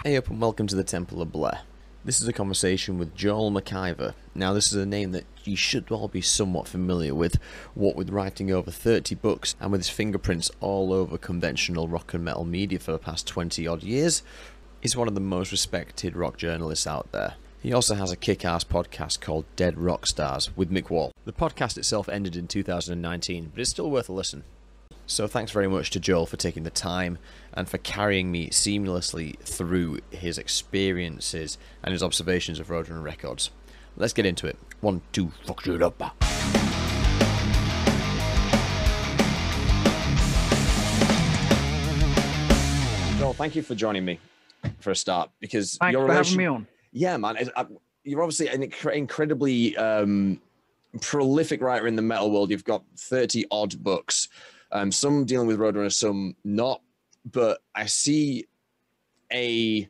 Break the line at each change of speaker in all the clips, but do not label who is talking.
Hey up and welcome to the Temple of Blair. This is a conversation with Joel McIver. Now this is a name that you should all be somewhat familiar with, what with writing over 30 books and with his fingerprints all over conventional rock and metal media for the past 20 odd years. He's one of the most respected rock journalists out there. He also has a kick-ass podcast called Dead Rock Stars with Mick Wall. The podcast itself ended in 2019, but it's still worth a listen. So thanks very much to Joel for taking the time and for carrying me seamlessly through his experiences and his observations of Roadrunner records. Let's get into it. 1, 2, fuck it up. Joel, thank you for joining me for a start, because
thanks for having me on.
Yeah, man, you're obviously an incredibly prolific writer in the metal world. You've got 30 odd books. Some dealing with Roadrunner, some not, but I see a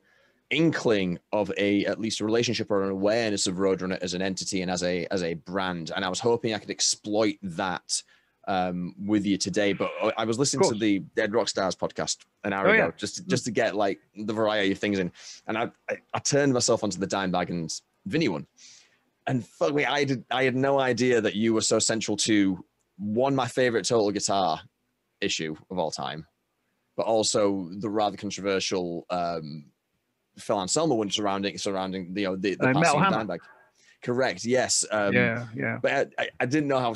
inkling of at least a relationship or an awareness of Roadrunner as an entity and as a brand, and I was hoping I could exploit that with you today. But I was listening to the Dead Rock Stars podcast an hour ago, just to get like the variety of things in, and I turned myself onto the Dimebag and Vinny one, and fuck me, I had no idea that you were so central to my favorite Total Guitar issue of all time, but also the rather controversial Phil Anselmo one surrounding the passing of Dimebag. Correct. Yes.
Yeah.
But I didn't know how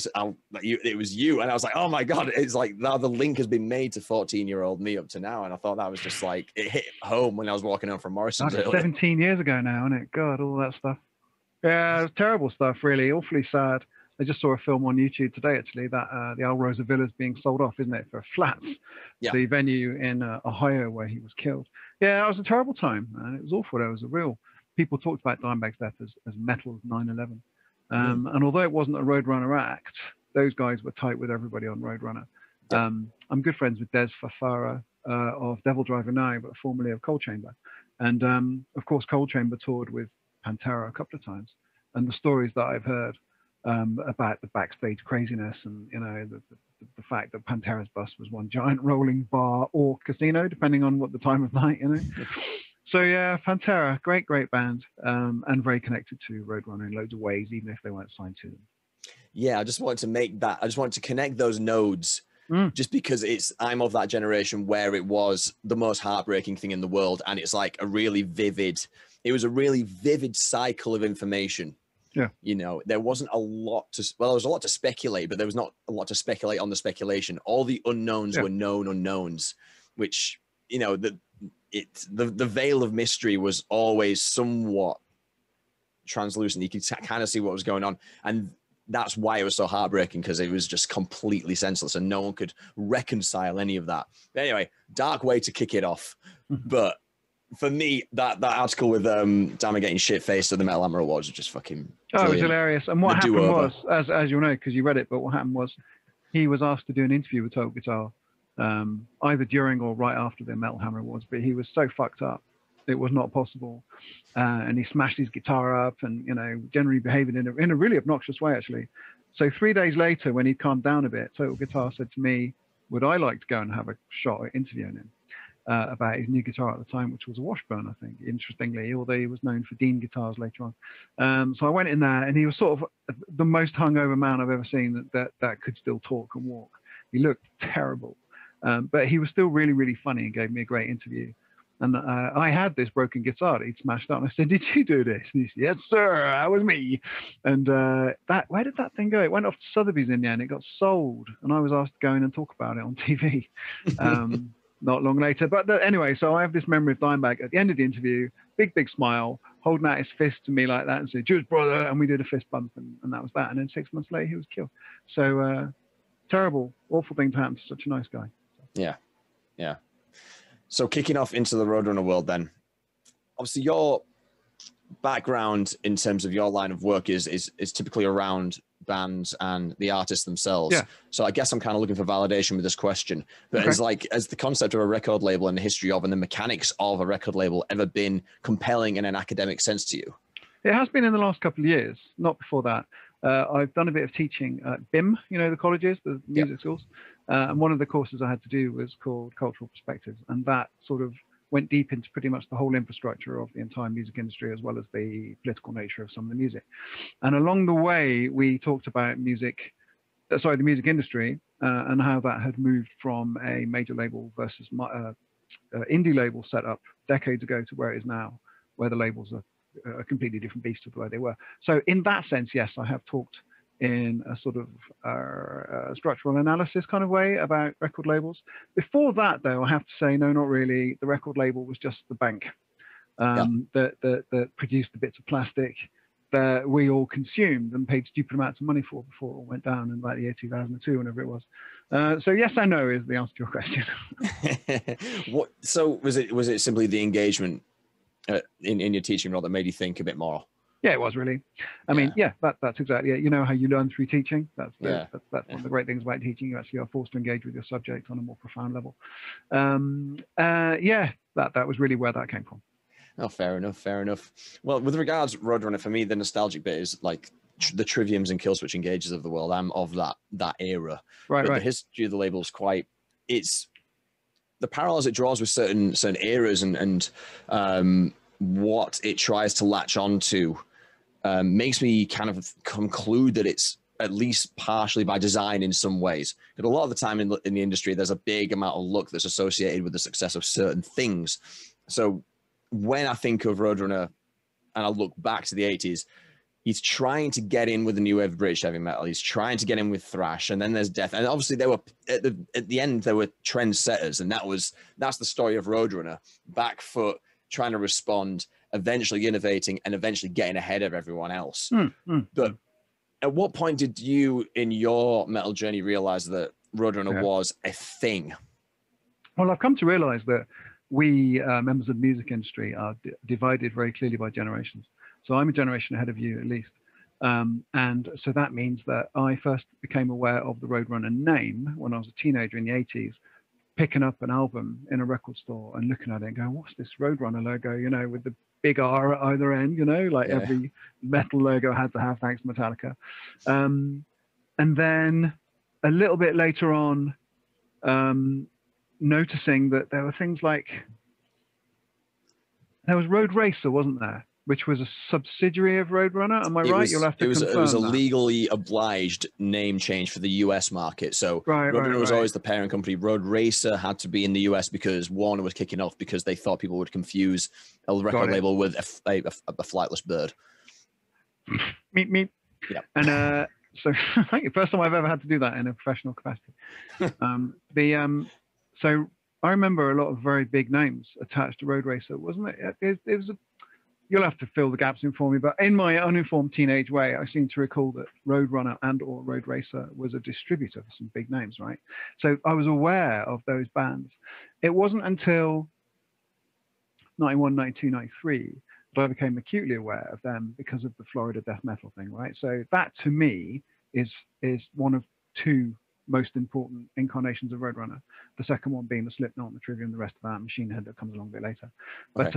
it was you, and I was like, oh my god, it's like now the link has been made to 14-year-old me up to now, and I thought that was just like it hit home when I was walking home from Morrison's.
17 years ago now, isn't it? God, all that stuff. Yeah, it was terrible stuff. Really, awfully sad. I just saw a film on YouTube today, actually, that the Alrosa Villa is being sold off, isn't it, for flats? Yeah. The venue in Ohio where he was killed. Yeah, it was a terrible time, and it was awful. There was people talked about Dimebag's death as metal as 9/11. And although it wasn't a Roadrunner act, those guys were tight with everybody on Roadrunner. Yeah. I'm good friends with Des Fafara of Devil Driver now, but formerly of Cold Chamber. And of course, Cold Chamber toured with Pantera a couple of times. And the stories that I've heard about the backstage craziness, and the fact that Pantera's bus was one giant rolling bar or casino, depending on what the time of night, So yeah, Pantera, great band, and very connected to Roadrunner in loads of ways, even if they weren't signed to them.
Yeah, I just wanted to connect those nodes, just because I'm of that generation where it was the most heartbreaking thing in the world, and it's like it was a really vivid cycle of information.
Yeah.
There wasn't a lot there was a lot to speculate, but there was not a lot to speculate on the speculation. All the unknowns were known unknowns, which, the veil of mystery was always somewhat translucent. You could kind of see what was going on. And that's why it was so heartbreaking, because it was just completely senseless and no one could reconcile any of that. But anyway, dark way to kick it off. But for me, that article with Dama getting shit-faced at the Metal Hammer Awards was just fucking brilliant.
It was hilarious. And what happened was, as you'll know, because you read it, but what happened was he was asked to do an interview with Total Guitar, either during or right after the Metal Hammer Awards, but he was so fucked up, it was not possible. And he smashed his guitar up and, generally behaving in a really obnoxious way, actually. So 3 days later, when he calmed down a bit, Total Guitar said to me, would I like to go and have a shot at interviewing him? About his new guitar at the time, which was a Washburn, I think, interestingly, although he was known for Dean guitars later on. So I went in there, and he was sort of the most hungover man I've ever seen that could still talk and walk. He looked terrible, but he was still really, really funny and gave me a great interview. And I had this broken guitar that he'd smashed up, and I said, did you do this? And he said, yes, sir, that was me. And where did that thing go? It went off to Sotheby's in the end. It got sold, and I was asked to go in and talk about it on TV. Not long later. But anyway, so I have this memory of Dimebag at the end of the interview, big smile, holding out his fist to me like that and said, Jewish brother, and we did a fist bump, and that was that. And then 6 months later, he was killed. So terrible, awful thing to happen to such a nice guy.
Yeah. So kicking off into the Roadrunner world then, obviously your background in terms of your line of work is typically around bands and the artists themselves. Yeah. So I guess I'm kind of looking for validation with this question. But as the concept of a record label and the history of and the mechanics of a record label ever been compelling in an academic sense to you?
It has been in the last couple of years, not before that. I've done a bit of teaching at BIM, the colleges, the music schools. And one of the courses I had to do was called Cultural Perspectives. And that sort of went deep into pretty much the whole infrastructure of the entire music industry, as well as the political nature of some of the music. And along the way, we talked about the music industry, and how that had moved from a major label versus indie label setup decades ago to where it is now, where the labels are a completely different beast to the way they were. So in that sense, yes, I have talked in a sort of structural analysis kind of way about record labels. Before that, though, I have to say, no, not really. The record label was just the bank that produced the bits of plastic that we all consumed and paid stupid amounts of money for before it all went down in about the year 2002, whenever it was. So yes and no is the answer to your question.
So was it simply the engagement in your teaching role that made you think a bit more?
Yeah, it was really. I mean, that's exactly it. You know how you learn through teaching. That's one of the great things about teaching. You actually are forced to engage with your subject on a more profound level. That was really where that came from.
Oh, fair enough. Well, with regards to Roadrunner, for me, the nostalgic bit is like the Triviums and Killswitch Engages of the world. I'm of that era.
Right.
The history of the label is it's the parallels it draws with certain eras and what it tries to latch onto makes me kind of conclude that it's at least partially by design in some ways. Because a lot of the time in the industry, there's a big amount of luck that's associated with the success of certain things. So when I think of Roadrunner and I look back to the 80s, he's trying to get in with the new wave of British heavy metal. He's trying to get in with thrash, and then there's death. And obviously, they were at the end, they were trendsetters, and that's the story of Roadrunner. Back foot, trying to respond, eventually innovating, and eventually getting ahead of everyone else. But at what point did you, in your metal journey, realize that Roadrunner was a thing?
Well, I've come to realize that we members of the music industry are divided very clearly by generations. So I'm a generation ahead of you, at least. And so that means that I first became aware of the Roadrunner name when I was a teenager in the 80s, picking up an album in a record store and looking at it and going, what's this Roadrunner logo, you know, with the big R at either end, you know, like every metal logo had to have, thanks to Metallica. And then a little bit later on, noticing that there were things like, there was Road Racer, wasn't there? Which was a subsidiary of Roadrunner. Am I right? You'll have to confirm
it was a
that.
legally obliged name change for the US market. So Roadrunner was always the parent company. Road Racer had to be in the US because Warner was kicking off because they thought people would confuse a record label with a flightless bird.
Meep. Yeah. And so I think the first time I've ever had to do that in a professional capacity. So I remember a lot of very big names attached to Road Racer, wasn't it? It was you'll have to fill the gaps in for me, but in my uninformed teenage way, I seem to recall that Roadrunner and or Road Racer was a distributor for some big names, right? So I was aware of those bands. It wasn't until 91, 92, 93 that I became acutely aware of them because of the Florida death metal thing, right? So that to me is one of two most important incarnations of Roadrunner. The second one being the Slipknot and the Trivium, the rest of that Machine Head that comes along a bit later. But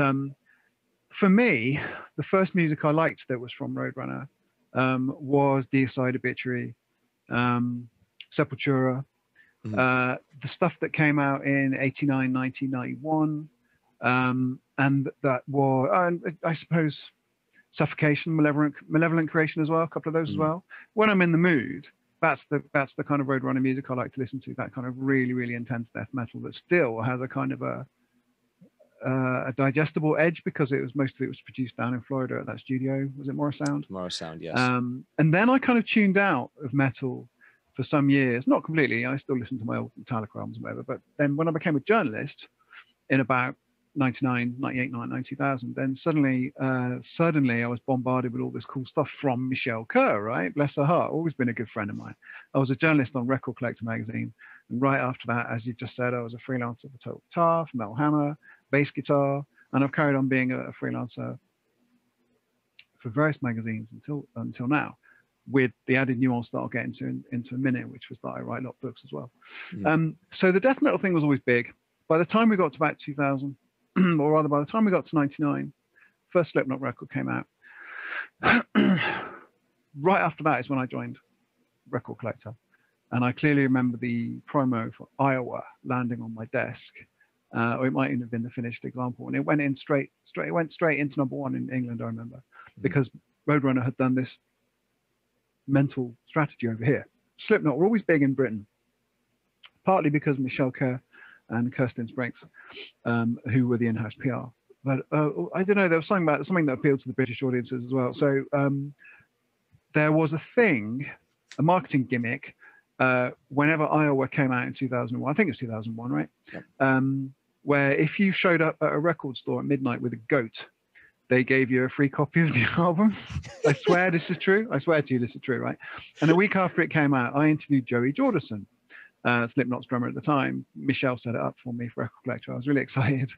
for me, the first music I liked that was from Roadrunner was Deicide, Obituary, Sepultura, the stuff that came out in 89, 90, 91, and that was, I suppose, Suffocation, Malevolent Creation as well, a couple of those as well. When I'm in the mood, that's the kind of Roadrunner music I like to listen to, that kind of really, really intense death metal that still has a kind of a digestible edge because most of it was produced down in Florida at that studio. Was it Morrisound?
Morrisound, yes.
And then I kind of tuned out of metal for some years, not completely. I still listen to my old Metallica albums and whatever. But then when I became a journalist in about 99, 98, 99, 2000, then suddenly I was bombarded with all this cool stuff from Michelle Kerr, right? Bless her heart, always been a good friend of mine. I was a journalist on Record Collector magazine. And right after that, as you just said, I was a freelancer for Total Guitar, for Metal Hammer, bass guitar, and I've carried on being a freelancer for various magazines until now, with the added nuance that I'll get into a minute, which was that I write a lot of books as well. So the death metal thing was always big. By the time we got to about 2000, or rather by the time we got to 99, first Slipknot record came out. Right after that is when I joined Record Collector. And I clearly remember the promo for Iowa landing on my desk or it might even have been the finished example. And it went in it went straight into #1 in England, I remember, because Roadrunner had done this mental strategy over here. Slipknot were always big in Britain, partly because Michelle Kerr and Kirsten Sprinks, who were the in-house PR. But I don't know, there was something that appealed to the British audiences as well. So there was a thing, a marketing gimmick, whenever Iowa came out in 2001, I think it was 2001, right? Yep. Where if you showed up at a record store at midnight with a goat, they gave you a free copy of the album. I swear this is true. I swear to you this is true, right? And a week after it came out, I interviewed Joey Jordison, Slipknot's drummer at the time. Michelle set it up for me for Record Collector. I was really excited.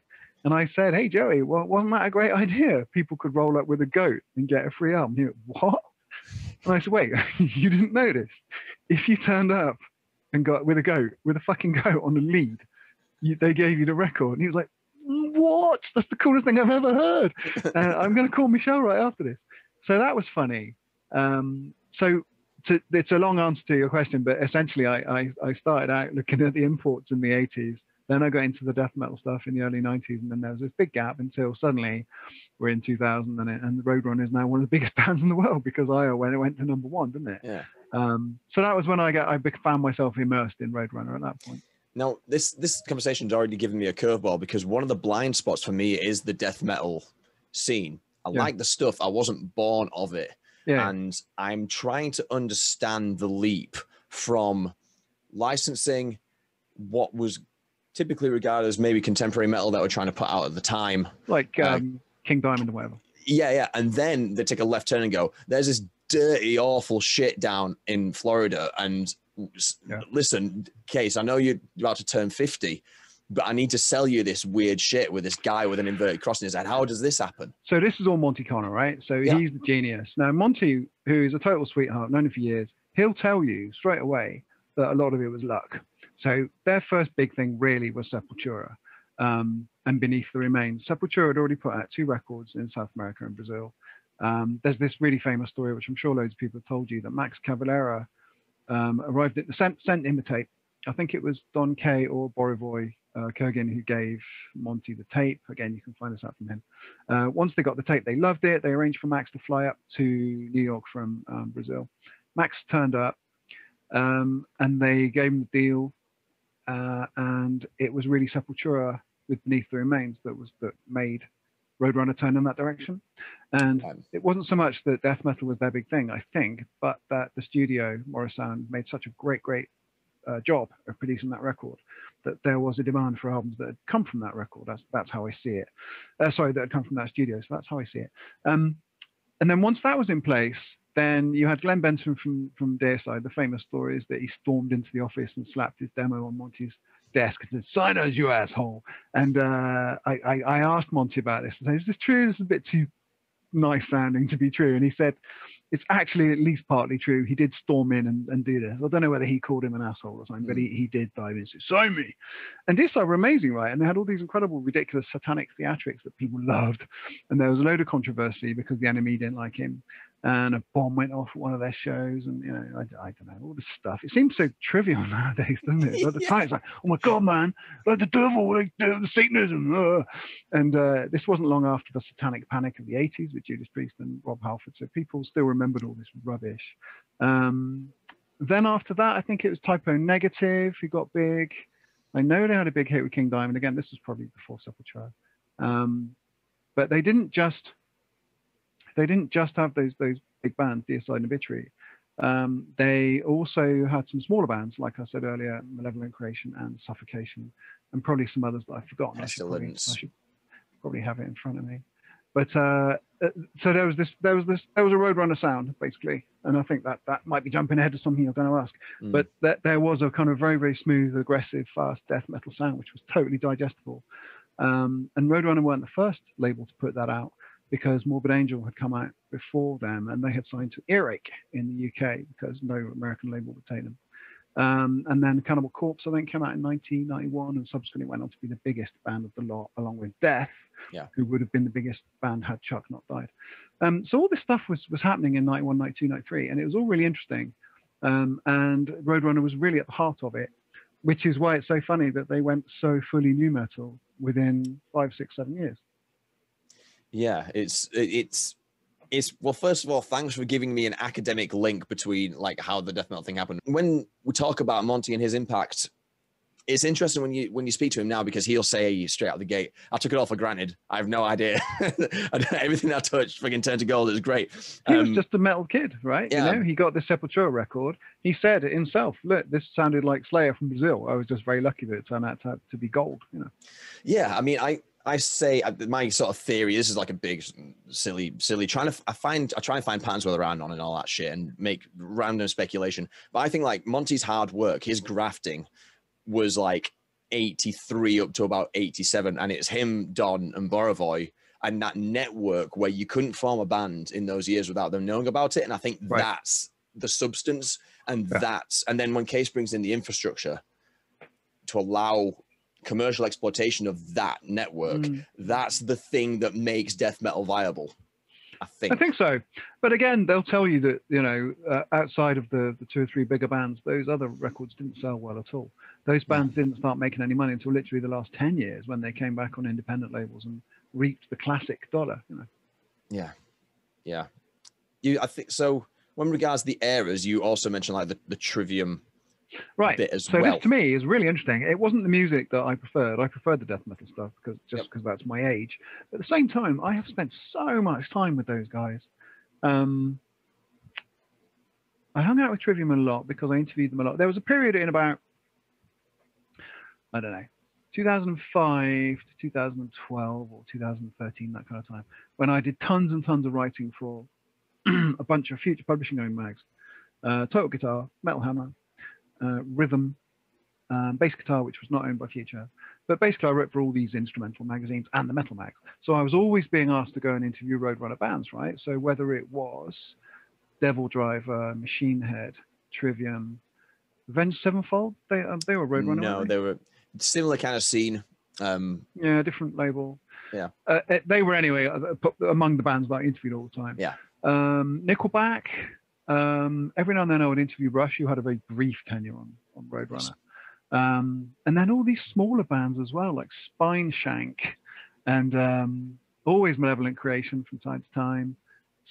And I said, hey, Joey, well, wasn't that a great idea? People could roll up with a goat and get a free album. He went, what? And I said, wait, you didn't know this? If you turned up and got with a fucking goat on the lead, they gave you the record. And he was like, what? That's the coolest thing I've ever heard. I'm going to call Michelle right after this. So that was funny. It's a long answer to your question, but essentially I started out looking at the imports in the 80s. Then I got into the death metal stuff in the early 90s, and then there was this big gap until suddenly we're in 2000, and the Roadrunner is now one of the biggest bands in the world because Iowa went to #1, didn't it?
Yeah.
So that was when I found myself immersed in Roadrunner at that point.
Now, this conversation's already given me a curveball because one of the blind spots for me is the death metal scene. I like the stuff. I wasn't born of it. Yeah. And I'm trying to understand the leap from licensing what was typically regarded as maybe contemporary metal that we're trying to put out at the time.
Like King Diamond or whatever.
Yeah. And then they take a left turn and go, there's this dirty, awful shit down in Florida. And listen, Case, I know you're about to turn 50, but I need to sell you this weird shit with this guy with an inverted cross in his head. How does this happen?
So this is all Monty Connor, right? So he's the genius. Now, Monty, who is a total sweetheart, known him for years, he'll tell you straight away that a lot of it was luck. So their first big thing really was Sepultura and Beneath the Remains. Sepultura had already put out 2 records in South America and Brazil. There's this really famous story, which I'm sure loads of people have told you, that Max Cavalera arrived at the sent him a tape. I think it was Don Kay or Borivoy Kurgan who gave Monty the tape. Again, you can find this out from him. Once they got the tape, they loved it. They arranged for Max to fly up to New York from Brazil. Max turned up and they gave him the deal. And it was really Sepultura with Beneath the Remains that made Roadrunner turn in that direction. And it wasn't so much that death metal was their big thing, I think, but that the studio, Morris Sound, made such a great job of producing that record that there was a demand for albums that had come from that record. That's how I see it. That had come from that studio. So that's how I see it. And then once that was in place, then you had Glenn Benson from Deicide. The famous story is that he stormed into the office and slapped his demo on Monty's desk and said, "Sign us, you asshole." And I asked Monty about this. I said, "Is this true? This is a bit too nice sounding to be true." And he said, "It's actually at least partly true. He did storm in and do this." I don't know whether he called him an asshole or something, but he did dive in and say, "Sign me." And Deicide were amazing, right? And they had all these incredible, ridiculous satanic theatrics that people loved. And there was a load of controversy because the enemy didn't like him. And a bomb went off at one of their shows, and I don't know, all this stuff. It seems so trivial nowadays, doesn't it? At the time, it's like, oh my God, man, like the devil, like the Satanism. And this wasn't long after the Satanic Panic of the 80s with Judas Priest and Rob Halford, so people still remembered all this rubbish. Then after that, I think it was Typo Negative who got big. I know they had a big hit with King Diamond. Again, this was probably before Sepultura. But they didn't just have those big bands, Deicide and Obituary. They also had some smaller bands, like I said earlier, Malevolent Creation and Suffocation, and probably some others that I've forgotten. I should probably have it in front of me. But so there was a Roadrunner sound, basically, and I think that might be jumping ahead to something you're going to ask. But there was a kind of very, very smooth, aggressive, fast death metal sound, which was totally digestible. And Roadrunner weren't the first label to put that out, because Morbid Angel had come out before them, and they had signed to Earache in the UK because no American label would take them. And then Cannibal Corpse, I think, came out in 1991 and subsequently went on to be the biggest band of the lot, along with Death, who would have been the biggest band had Chuck not died. So all this stuff was happening in 91, 92, 93, and it was all really interesting. And Roadrunner was really at the heart of it. which is why it's so funny that they went so fully new metal within 5, 6, 7 years.
Yeah, it's well, first of all, thanks for giving me an academic link between like how the death metal thing happened. When we talk about Monty and his impact, it's interesting when you speak to him now, because he'll say straight out the gate, I took it all for granted. I have no idea. Everything I touched fucking turned to gold. It was great.
He was just a metal kid, right?
Yeah.
You know, he got the Sepultura record. He said it himself. Look, this sounded like Slayer from Brazil. I was just very lucky that it turned out to be gold, you know?
Yeah. I mean, I say my sort of theory, this is like a big, silly, I try and find patterns where they're on and all that shit and make random speculation. But I think like Monty's hard work, his grafting was like 83 up to about 87. And it's him, Don and Borovoy, and that network where you couldn't form a band in those years without them knowing about it. And I think that's the substance. And and then when Case brings in the infrastructure to allow commercial exploitation of that network, that's the thing that makes death metal viable. I think
so. But again, they'll tell you that, you know, outside of the 2 or 3 bigger bands, those other records didn't sell well at all. Those bands didn't start making any money until literally the last 10 years when they came back on independent labels and reaped the classic dollar, you know.
Yeah. I think so. When regards to the eras, you also mentioned like the Trivium bit as well.
So this to me is really interesting. It wasn't the music that I preferred. I preferred the death metal stuff because that's my age. But at the same time, I have spent so much time with those guys. I hung out with Trivium a lot because I interviewed them a lot. There was a period in about, I don't know, 2005 to 2012 or 2013, that kind of time, when I did tons and tons of writing for a bunch of future publishing owned mags. Total Guitar, Metal Hammer, Rhythm, Bass Guitar, which was not owned by Future. But basically I wrote for all these instrumental magazines and the metal mags. So I was always being asked to go and interview Roadrunner bands, right? So whether it was Devil Driver, Machine Head, Trivium, Avenged Sevenfold, they were Roadrunner.
No, they were similar kind of scene.
Yeah, different label.
Yeah.
They were anyway among the bands that I interviewed all the time.
Yeah.
Nickelback. Every now and then I would interview Rush, who had a very brief tenure on Roadrunner. And then all these smaller bands as well, like Spineshank and always Malevolent Creation from time to time.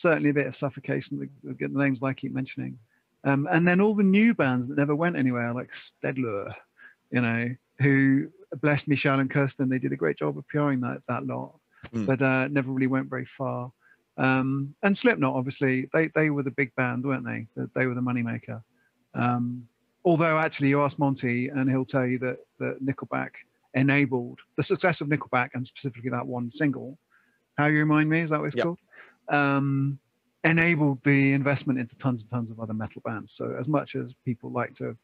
Certainly a bit of Suffocation, get the names I keep mentioning. And then all the new bands that never went anywhere, like Stedler, you know, who blessed Michelle and Kirsten. They did a great job of PRing that lot, but never really went very far. And Slipknot, obviously, they were the big band, weren't they? They were the moneymaker. Although actually you ask Monty and he'll tell you that Nickelback enabled the success of Nickelback, and specifically that one single, How You Remind Me, is that what it's called? Enabled the investment into tons and tons of other metal bands. So as much as people like to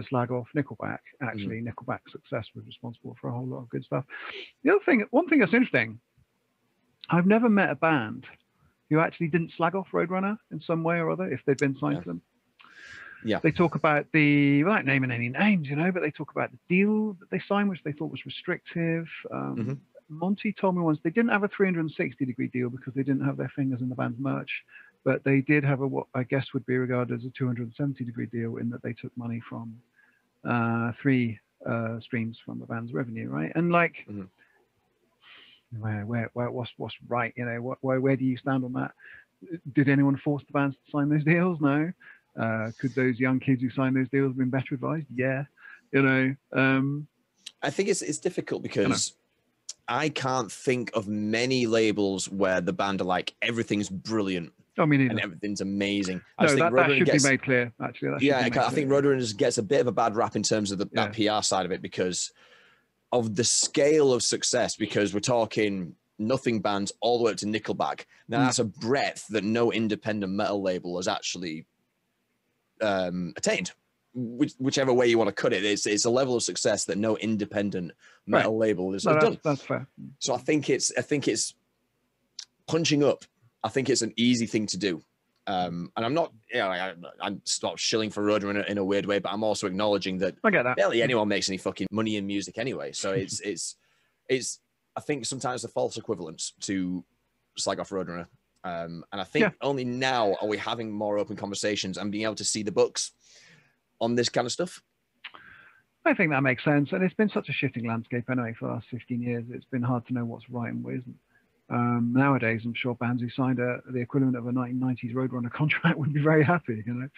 slag off Nickelback, actually Nickelback's success was responsible for a whole lot of good stuff. One thing that's interesting, I've never met a band who actually didn't slag off Roadrunner in some way or other if they'd been signed to them.
Yeah.
They talk about without naming any names, you know, but they talk about the deal that they signed, which they thought was restrictive. Monty told me once they didn't have a 360-degree deal because they didn't have their fingers in the band's merch, but they did have what I guess would be regarded as a 270-degree deal in that they took money from 3 streams from the band's revenue, right? And like, what's right? You know, where do you stand on that? Did anyone force the bands to sign those deals? No. Could those young kids who signed those deals have been better advised? Yeah. You know,
I think it's difficult because I can't think of many labels where the band are like, everything's brilliant.
I mean,
and everything's amazing.
No, that should be made clear, actually.
I think Roadrunner just gets a bit of a bad rap in terms of that PR side of it because of the scale of success, because we're talking nothing bands all the way up to Nickelback. Now, that's a breadth that no independent metal label has actually attained. Whichever way you want to cut it, it's a level of success that no independent metal label has done.
That's fair.
So I think it's punching up. I think it's an easy thing to do. And I'm not, I'm not shilling for Roadrunner in a weird way, but I'm also acknowledging that
I get that.
Barely anyone makes any fucking money in music anyway. So it's I think sometimes a false equivalence to slag off Roadrunner. And I think only now are we having more open conversations and being able to see the books on this kind of stuff.
I think that makes sense. And it's been such a shifting landscape anyway for the last 15 years. It's been hard to know what's right and what isn't. Nowadays, I'm sure bands who signed the equivalent of a 1990s Roadrunner contract would be very happy, you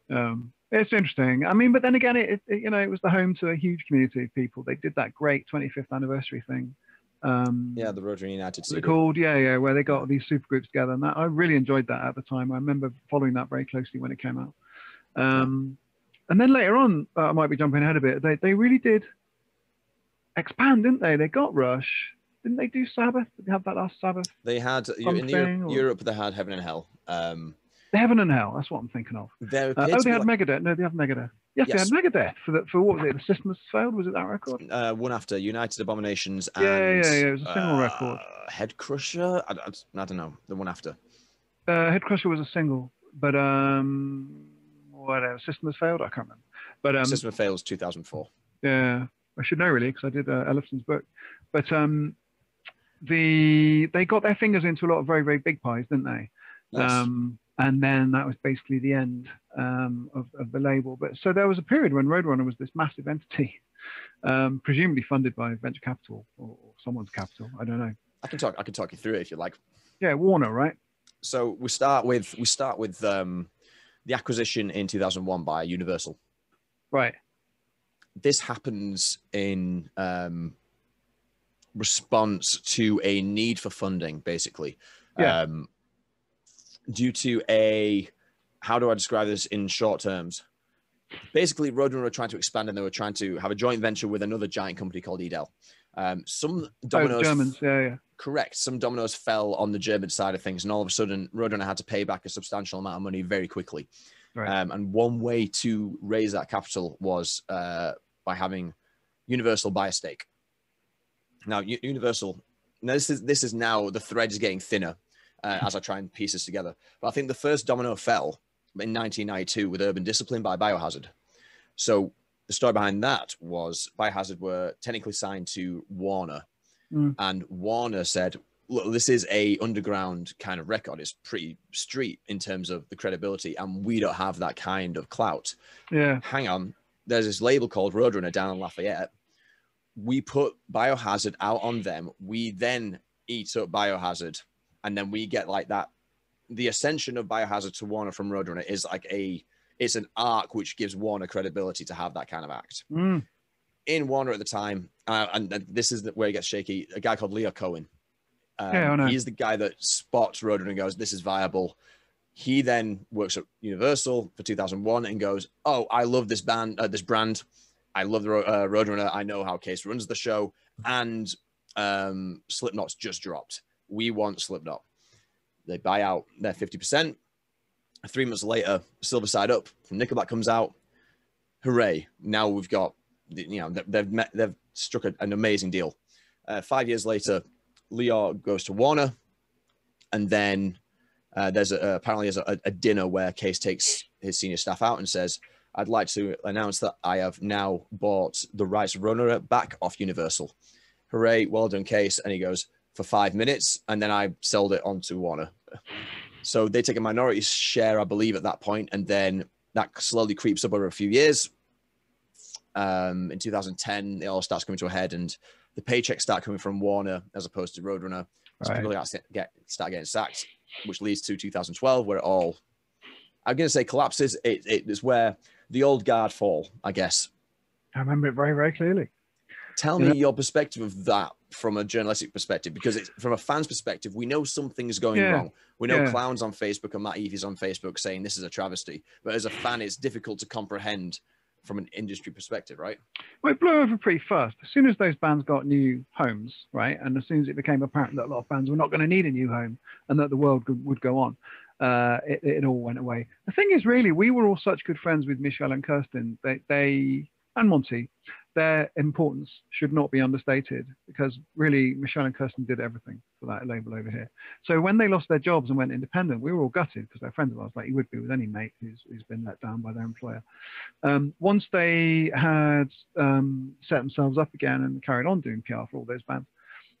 know. It's interesting. I mean, but then again, it was the home to a huge community of people. They did that great 25th anniversary thing.
The Roadrunner United CD.
Called, where they got these super groups together. And I really enjoyed that at the time. I remember following that very closely when it came out. And then later on, I might be jumping ahead a bit, they really did expand, didn't they? They got Rush. Didn't they do Sabbath? Did they have that last Sabbath?
They had, in Europe, they had Heaven and Hell.
The Heaven and Hell, that's what I'm thinking of.
They had
Megadeth. No, they have Megadeth. Yes, they had Megadeth for what was it? The System Has Failed? Was it that record?
One after United Abominations and
it was a single record.
Head Crusher. I don't know. The one after.
Head Crusher was a single, but whatever. System Has Failed. I can't remember. But
System Has Failed was 2004.
Yeah, I should know really because I did Ellison's book. But they got their fingers into a lot of very, very big pies, didn't they?
Yes.
And then that was basically the end of the label. But so there was a period when Roadrunner was this massive entity, presumably funded by venture capital or someone's capital. I don't know.
I can talk you through it if you like.
Yeah, Warner, right?
So we start with the acquisition in 2001 by Universal.
Right.
This happens in response to a need for funding, basically.
Yeah.
Due to how do I describe this in short terms? Basically, Roadrunner were trying to expand and they were trying to have a joint venture with another giant company called Edel. Some dominoes,
Germans, yeah.
Correct. Some dominoes fell on the German side of things, and all of a sudden, Roadrunner had to pay back a substantial amount of money very quickly.
Right.
And one way to raise that capital was by having Universal buy a stake. Now, Universal. Now this is now the thread is getting thinner as I try and piece this together. But I think the first domino fell in 1992 with Urban Discipline by Biohazard. So the story behind that was Biohazard were technically signed to Warner, and Warner said, "Look, this is a underground kind of record. It's pretty street in terms of the credibility, and we don't have that kind of clout.
Yeah,
hang on. There's this label called Roadrunner down in Lafayette. We put Biohazard out on them. We then eat up Biohazard, and then we get like that. The ascension of Biohazard to Warner from Roadrunner is like it's an arc which gives Warner credibility to have that kind of act. In Warner at the time, and this is where it gets shaky, a guy called Leo Cohen. He's the guy that spots Roadrunner and goes, this is viable. He then works at Universal for 2001 and goes, oh, I love this band, this brand. I love the Roadrunner. I know how Case runs the show. And Slipknot's just dropped. We want Slipknot. They buy out their 50%. 3 months later, Silver Side Up from Nickelback comes out. Hooray. Now we've got, they've struck an amazing deal. 5 years later, Leo goes to Warner. And then there's apparently a dinner where Case takes his senior staff out and says, I'd like to announce that I have now bought the rights of Roadrunner back off Universal. Hooray, well done, Case. And he goes, for 5 minutes, and then I sold it on to Warner. So they take a minority share, I believe, at that point, and then that slowly creeps up over a few years. In 2010, it all starts coming to a head, and the paychecks start coming from Warner as opposed to Roadrunner. So people start getting sacked, which leads to 2012, where it all, I'm going to say collapses. It is where the old guard fall, I guess.
I remember it very, very clearly.
Tell me your perspective of that from a journalistic perspective, because it's from a fan's perspective, we know something's going wrong. We know clowns on Facebook and Matt Eavy's on Facebook saying this is a travesty, but as a fan, it's difficult to comprehend from an industry perspective, right?
Well, it blew over pretty fast. As soon as those bands got new homes, right, and as soon as it became apparent that a lot of bands were not going to need a new home and that the world would go on, it all went away. The thing is, really, we were all such good friends with Michelle and Kirsten. They and Monty, their importance should not be understated, because really Michelle and Kirsten did everything for that label over here. So when they lost their jobs and went independent, we were all gutted, because they're friends of ours, like you would be with any mate who's been let down by their employer. Once they had set themselves up again and carried on doing PR for all those bands,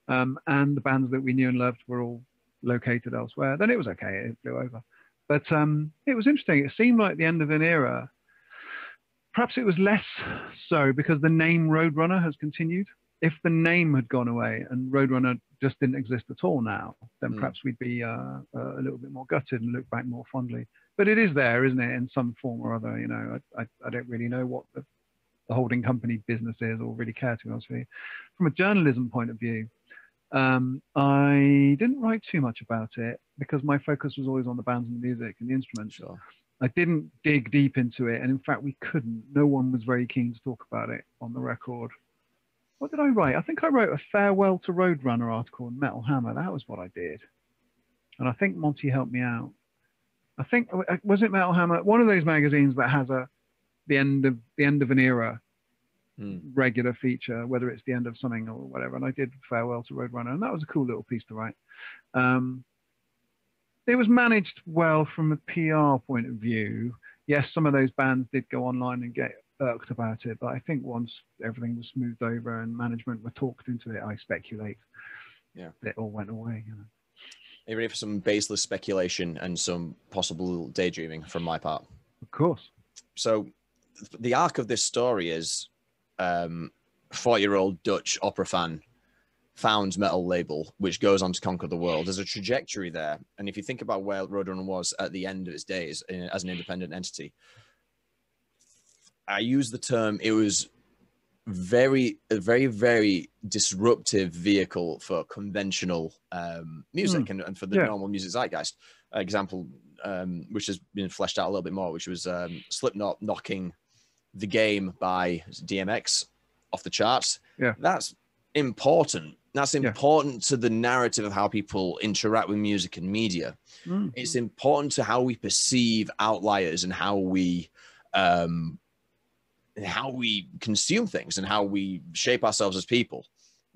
and the bands that we knew and loved were all located elsewhere, then it was okay, it blew over. But it was interesting. It seemed like the end of an era. perhaps it was less so because the name Roadrunner has continued. If the name had gone away and Roadrunner just didn't exist at all now, then perhaps we'd be a little bit more gutted and look back more fondly. But it is there, isn't it, in some form or other? You know, I don't really know what the holding company business is, or really care, to be honest with you. From a journalism point of view, I didn't write too much about it because my focus was always on the bands and the music and the instruments.
Sure.
I didn't dig deep into it, and in fact, we couldn't. No one was very keen to talk about it on the record. What did I write? I think I wrote a farewell to Roadrunner article in Metal Hammer. That was what I did, and I think Monty helped me out. I think, was it Metal Hammer? One of those magazines that has the end of an era regular feature, whether it's the end of something or whatever. And I did farewell to Roadrunner, and that was a cool little piece to write. It was managed well from a PR point of view. Yes, some of those bands did go online and get irked about it, but I think once everything was smoothed over and management were talked into it, I speculate, it all went away. You know.
Are you ready for some baseless speculation and some possible daydreaming from my part?
Of course.
So the arc of this story is 40-year-old Dutch opera fan founds metal label, which goes on to conquer the world. There's a trajectory there. And if you think about where Roadrunner was at the end of its days as an independent entity, I use the term, it was a very, very disruptive vehicle for conventional music and for the normal music zeitgeist. Example, which has been fleshed out a little bit more, which was Slipknot knocking The Game by DMX off the charts.
Yeah,
that's important. That's important to the narrative of how people interact with music and media. It's important to how we perceive outliers and how we consume things and how we shape ourselves as people.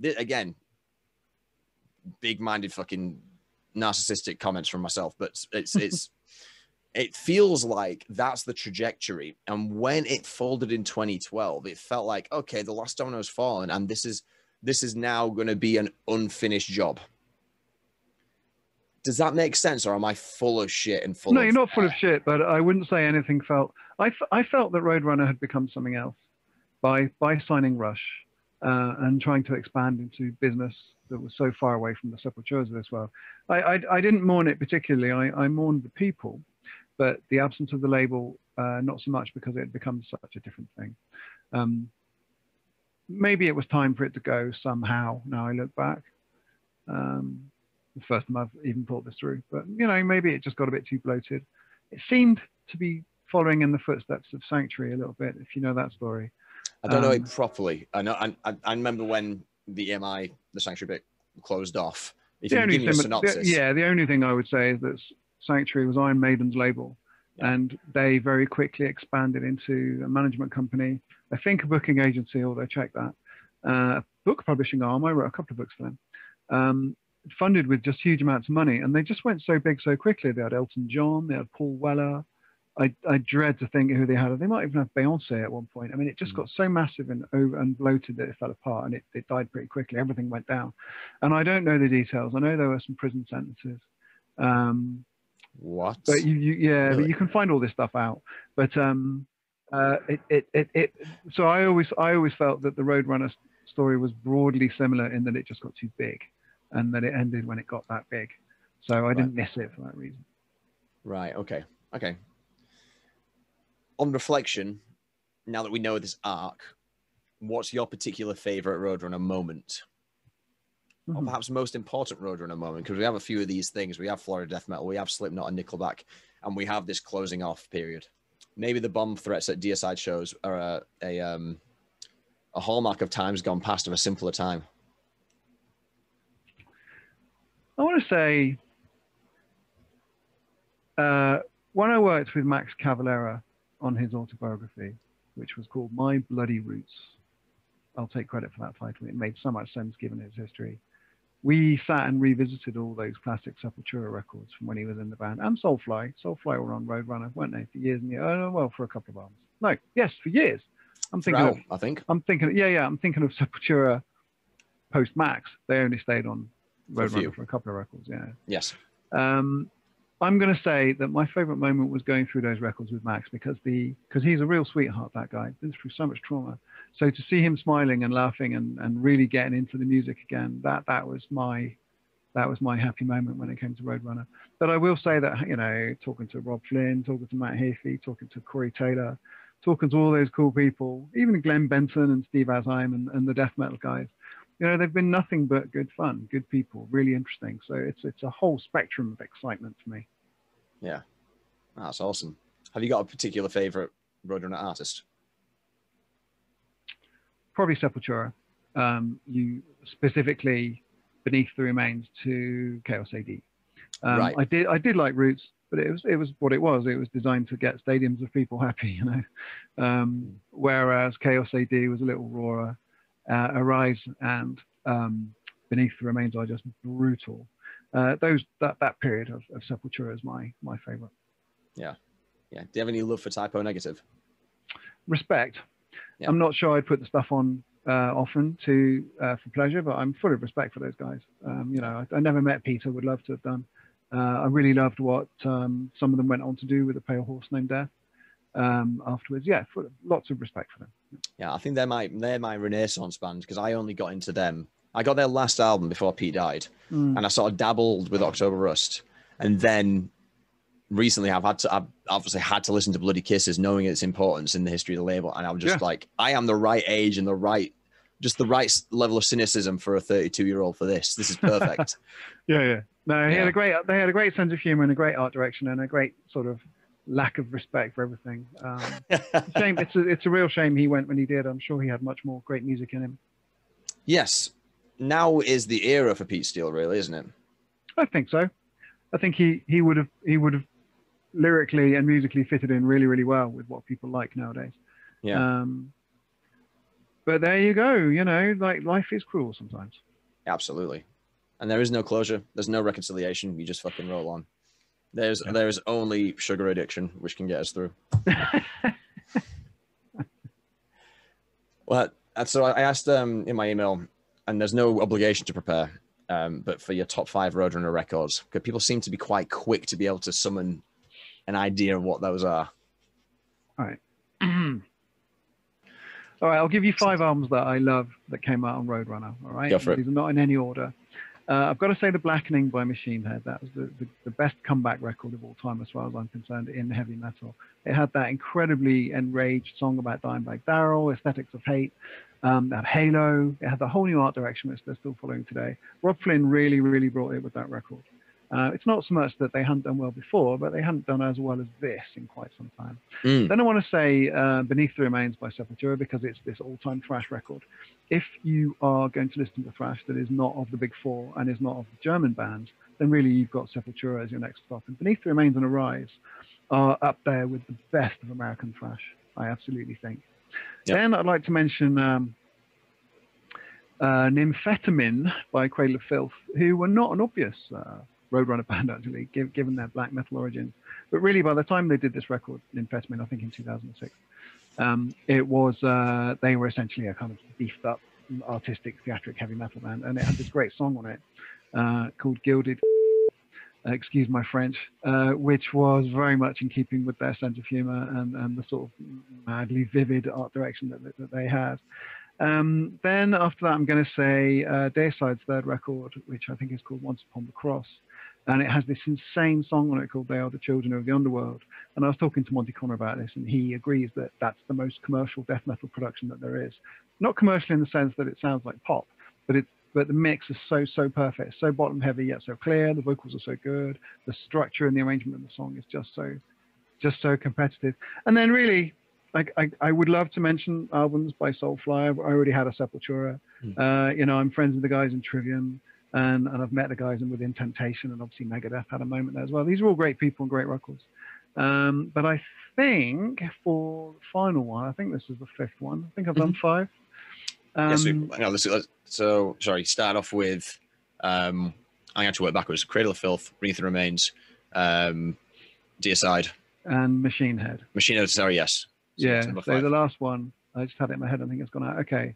Again, big-minded fucking narcissistic comments from myself, but it's it feels like that's the trajectory. And when it folded in 2012, it felt like, okay, the last domino's fallen, and this is now going to be an unfinished job. Does that make sense, or am I full of shit and full?
No, you're not full of shit, but I wouldn't say anything felt. I felt that Roadrunner had become something else by signing Rush and trying to expand into business that was so far away from the Sepulturas of this world. I didn't mourn it particularly. I mourned the people, but the absence of the label, not so much, because it had become such a different thing. Maybe it was time for it to go somehow. Now I look back. The first time I've even thought this through, but you know, maybe it just got a bit too bloated. It seemed to be following in the footsteps of Sanctuary a little bit, if you know that story.
I don't know it properly. I know. I remember when the EMI, the Sanctuary bit, closed off. If you can give me a synopsis.
The only thing I would say is that Sanctuary was Iron Maiden's label, and they very quickly expanded into a management company. I think a booking agency, although check that. A book publishing arm. I wrote a couple of books for them. Funded with just huge amounts of money, and they just went so big so quickly. They had Elton John, they had Paul Weller. I dread to think who they had. They might even have Beyonce at one point. I mean, it just got so massive and bloated that it fell apart, and it died pretty quickly. Everything went down, and I don't know the details. I know there were some prison sentences.
What?
But really? But you can find all this stuff out. But so I always felt that the Roadrunner story was broadly similar in that it just got too big, and that it ended when it got that big. So I didn't miss it for that reason. Right.
Okay. On reflection, now that we know this arc, what's your particular favorite Roadrunner moment? Or perhaps most important Roadrunner moment? Because we have a few of these things. We have Florida Death Metal, we have Slipknot and Nickelback, and we have this closing off period. Maybe the bomb threats at Deicide shows are a hallmark of times gone past, of a simpler time.
I want to say, when I worked with Max Cavalera on his autobiography, which was called My Bloody Roots, I'll take credit for that title. It made so much sense given his history. We sat and revisited all those classic Sepultura records from when he was in the band, and Soulfly. Soulfly were on Roadrunner, weren't they, for years and years? Well, for a couple of albums. No, yes, for years. I'm thinking of Sepultura post Max. They only stayed on Roadrunner for a couple of records. Yeah.
Yes.
I'm going to say that my favorite moment was going through those records with Max because he's a real sweetheart, that guy. Been through so much trauma. So to see him smiling and laughing and really getting into the music again, that was my happy moment when it came to Roadrunner. But I will say that, you know, talking to Rob Flynn, talking to Matt Heafy, talking to Corey Taylor, talking to all those cool people, even Glenn Benson and Steve Asheim and the death metal guys, you know, they've been nothing but good fun, good people, really interesting. So it's a whole spectrum of excitement for me.
Yeah, that's awesome. Have you got a particular favorite Roadrunner artist?
Probably Sepultura. You specifically Beneath the Remains to Chaos AD.
Right.
I did like Roots, but it was what it was. It was designed to get stadiums of people happy, you know. Whereas Chaos AD was a little rawer. Arise and Beneath the Remains are just brutal. That period of Sepultura is my favorite.
Yeah. Do you have any love for Typo Negative?
Respect.
Yeah.
I'm not sure I'd put the stuff on often for pleasure, but I'm full of respect for those guys. You know, I never met Peter, would love to have done. I really loved what some of them went on to do with A Pale Horse Named Death afterwards. Yeah, lots of respect for them.
Yeah, I think they're my Renaissance band because I only got into them. I got their last album before Pete died, and I sort of dabbled with October Rust, and then recently I've obviously had to listen to Bloody Kisses, knowing its importance in the history of the label, and I'm just like, I am the right age and the right level of cynicism for a 32-year-old for this. This is perfect.
Yeah. No, they had a great sense of humor and a great art direction and a great sort of lack of respect for everything. Shame. It's a real shame he went when he did. I'm sure he had much more great music in him. Yes.
Now is the era for Pete Steele, really, isn't it?
I think so. I think he would have lyrically and musically fitted in really, really well with what people like nowadays.
Yeah.
But there you go. You know, like life is cruel sometimes.
Absolutely. And there is no closure. There's no reconciliation. You just fucking roll on. There's only sugar addiction, which can get us through. Well, so I asked in my email, and there's no obligation to prepare, but for your top 5 Roadrunner records, because people seem to be quite quick to be able to summon an idea of what those are.
All right. All right, I'll give you 5 albums that I love that came out on Roadrunner. All right,
go for it.
These are not in any order. I've got to say The Blackening by Machine Head. That was the best comeback record of all time as far as I'm concerned in heavy metal. It had that incredibly enraged song about Dimebag Darrell, Aesthetics of Hate, that Halo. It had the whole new art direction, which they're still following today. Rob Flynn really, really brought it with that record. It's not so much that they hadn't done well before, but they hadn't done as well as this in quite some time. Then I want to say Beneath the Remains by Sepultura, because it's this all-time thrash record. If you are going to listen to thrash that is not of the big 4 and is not of the German bands, then really you've got Sepultura as your next stop. And Beneath the Remains and Arise are up there with the best of American thrash, I absolutely think. Yep. Then I'd like to mention Nymphetamine by Cradle of Filth, who were not an obvious Roadrunner band, actually, given their black metal origins. But really, by the time they did this record, Nymphetamine, I think in 2006, it was they were essentially a kind of beefed up, artistic, theatric heavy metal band, and it had this great song on it called Gilded, excuse my French, which was very much in keeping with their sense of humor and the sort of madly vivid art direction that they had. Then after that, I'm going to say Dayside's third record, which I think is called Once Upon the Cross. And it has this insane song on it called They Are the Children of the Underworld. And I was talking to Monty Connor about this, and he agrees that that's the most commercial death metal production that there is. Not commercial in the sense that it sounds like pop, but the mix is so perfect, so bottom heavy yet so clear. The vocals are so good. The structure and the arrangement of the song is just so competitive. And then really, I would love to mention albums by Soulfly. I already had a Sepultura. You know, I'm friends with the guys in Trivium. And I've met the guys in Within Temptation, and obviously Megadeth had a moment there as well. These are all great people and great records. But I think for the final one, I think this is the 5th one. I think I've done 5.
So sorry, start off with, I'm going to work backwards. Cradle of Filth, Beneath the Remains, Deicide.
And Machine Head.
Machine Head, sorry, yes.
So the last one, I just had it in my head. I think it's gone out. Okay.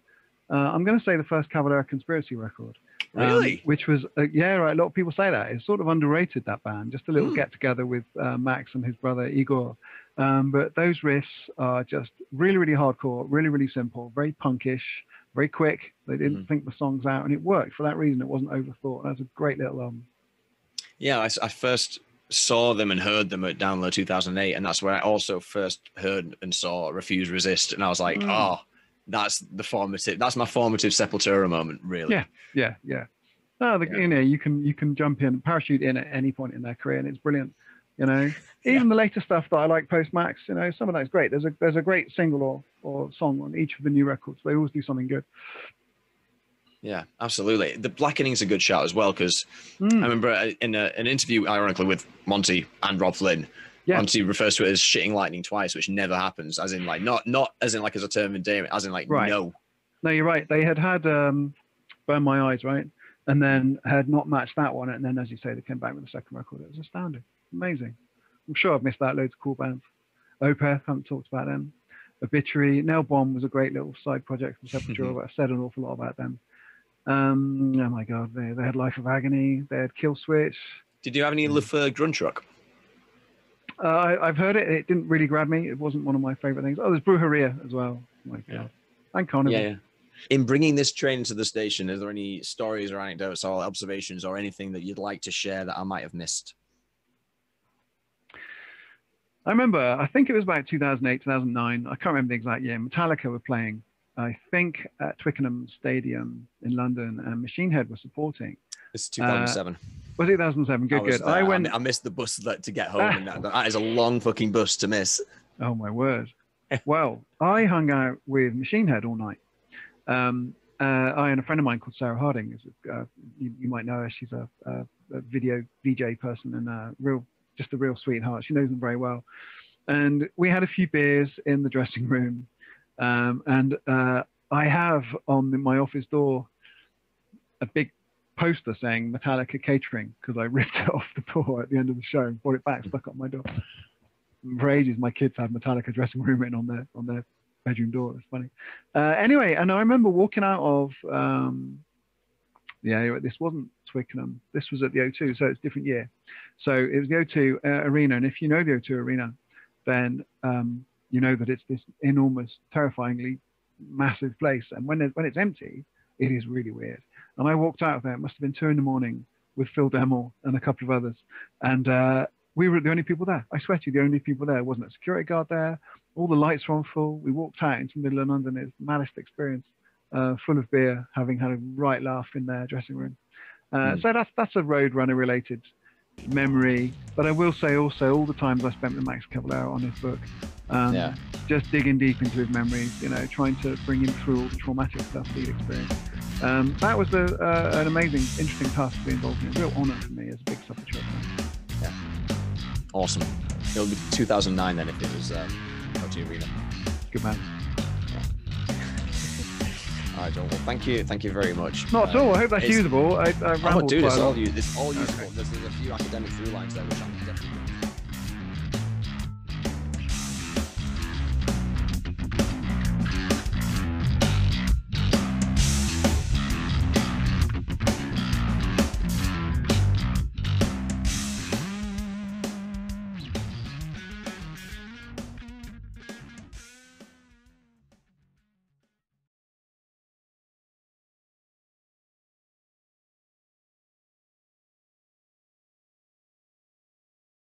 I'm going to say the first Cavalera Conspiracy record.
Really?
Which was, yeah, right. A lot of people say that. It's sort of underrated, that band. Just a little get together with Max and his brother Igor. But those riffs are just really, really hardcore, really, really simple, very punkish, very quick. They didn't think the songs out, and it worked for that reason. It wasn't overthought. That's a great little album.
Yeah, I first saw them and heard them at Download 2008, and that's where I also first heard and saw Refuse Resist, and I was like, oh, that's my formative Sepultura moment, really.
Yeah. Oh, you know, you can jump in, parachute in at any point in their career, and it's brilliant. You know, even the later stuff that I like post Max, you know, some of that's great. There's a great single or song on each of the new records. They always do something good.
Yeah, absolutely. The Blackening's a good shout as well, because I remember in an interview, ironically, with Monty and Rob Flynn, Monty refers to it as shitting lightning twice, which never happens, as in like not as in like as a term of endearment, as in like no.
No, you're right. They had Burn My Eyes, right? And then had not matched that one, and then, as you say, they came back with the second record. It was astounding, amazing. I'm sure I've missed out loads of cool bands. Opeth, haven't talked about them. Obituary, Nail Bomb was a great little side project from Sepultura, but I've said an awful lot about them. Oh my God, they had Life of Agony, they had Kill Switch.
Did you have any love for grunge rock?
I've heard it. It didn't really grab me. It wasn't one of my favorite things. Oh, there's Brujeria as well. Oh my God. And Carnival.
Yeah. In bringing this train to the station, is there any stories or anecdotes or observations or anything that you'd like to share that I might have missed?
I remember, I think it was about 2008, 2009. I can't remember the exact year. Metallica were playing, I think, at Twickenham Stadium in London, and Machine Head was supporting.
It's 2007.
Was it 2007? Good.
I missed the bus to get home, and that is a long fucking bus to miss.
Oh my word. Well, I hung out with Machine Head all night. I and a friend of mine called Sarah Harding. You might know her. She's a video DJ person and just a real sweetheart. She knows them very well. And we had a few beers in the dressing room. And I have on my office door a big poster saying Metallica Catering, because I ripped it off the door at the end of the show and brought it back, stuck up my door. For ages, my kids had Metallica dressing room written on their bedroom door. It's funny. Anyway, and I remember walking out of this wasn't Twickenham. This was at the O2, so it's a different year. So it was the O2 Arena, and if you know the O2 Arena, then you know that it's this enormous, terrifyingly massive place. And when it's empty, it is really weird. And I walked out of there. It must have been 2 a.m. with Phil Demmel and a couple of others, and we were the only people there. I swear to you, the only people there. Wasn't a security guard there. All the lights were on full. We walked out into the middle of London. It was the maddest experience, full of beer, having had a right laugh in their dressing room. So that's a Roadrunner related memory. But I will say also all the times I spent with Max Cavalera on his book, just digging deep into his memories, you know, trying to bring him through all the traumatic stuff he'd experienced. That was an amazing, interesting task to be involved in. A real honor for me as a big Sepultura fan.
Yeah. Awesome. It'll be 2009 then if it was O2 Arena.
Good man.
All right, John. Well, thank you very much.
Not at all. I hope that's usable. I rambled.
Dude, it's all usable. There's a few academic through lines there which I'm